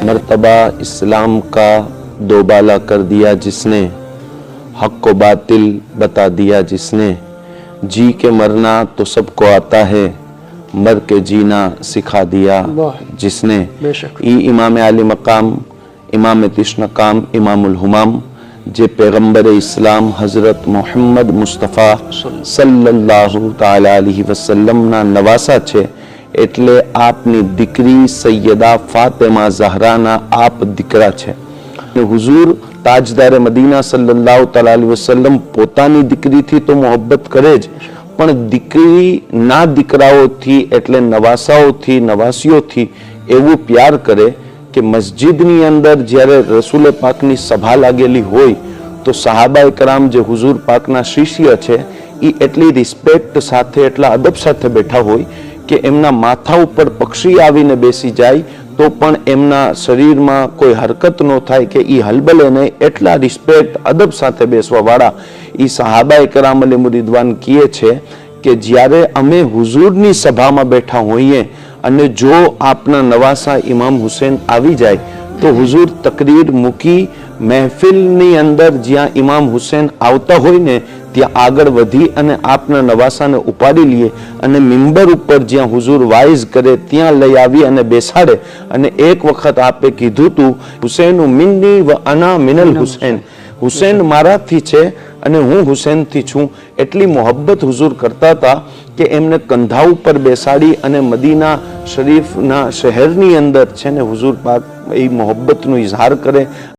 मर्तबा इस्लाम का दोबाला कर दिया जिसने, हक को बातिल बता दिया जिसने, जी के मरना तो सबको आता है, मर के जीना सिखा दिया जिसने। ई इमाम आली मकाम, इमाम तिश्नकाम, इमामुल हुमाम जे पैगंबर इस्लाम हजरत मोहम्मद मुस्तफा सल्लल्लाहु ताला अलैहि वसल्लम ना नवासा छे। એટલે આપની દીકરી સૈયદા ફાતિમા ઝહરાના આપ દીકરા છે। હુઝુર તાજદારે મદીના સલ્લલ્લાહુ તઆલા અલૈહિ વસલ્લમ પોતાની દીકરીથી તો મોહબ્બત કરે જ, પણ દીકરીના દીકરાઓથી એટલે નવાસાઓથી નવાસીઓથી એવું પ્યાર કરે કે મસ્જિદની અંદર જ્યારે રસૂલે પાકની સભા લાગેલી હોય તો સહાબા એકરામ જે હુઝુર પાકના શિષ્ય છે એ એટલી રિસ્પેક્ટ સાથે એટલા અદબ સાથે બેઠા હોય કે એમના માથા ઉપર પક્ષી આવીને બેસી જાય તો પણ એમના શરીરમાં કોઈ હરકત ન થાય કે એ હલબલે નહીં, એટલા રિસ્પેક્ટ અદબ સાથે બેસવા વાળા એ સહાબા એકરામ અલૈહિમ રિદવાન કહે છે કે જ્યારે અમે હુઝુરની સભામાં બેઠા હોઈએ અને જો આપના નવાસા ઇમામ હુસૈન આવી જાય તો હુઝુર તકરીર મૂકી મહેફિલની અંદર જ્યાં ઇમામ હુસૈન આવતા હોય ને ત્યાં આગળ વધી અને આપના નવાસાને ઉપાડી લઈએ અને મિંબર ઉપર જ્યાં હુઝુર વાઇઝ કરે ત્યાં લઈ આવી અને બેસાડે। અને એક વખત આપે કીધું તું, હુસૈન મિન્ની વ અના મિનલ હુસૈન, હુસૈન મારાથી છે અને હું હુસૈનથી છું। એટલી મોહબ્બત હુઝુર કરતા હતા કે એમને કંધા ઉપર બેસાડી અને મદીના શરીફના શહેરની અંદર છે ને હુઝુર પાક એ મોહબ્બતનો ઇઝહાર કરે।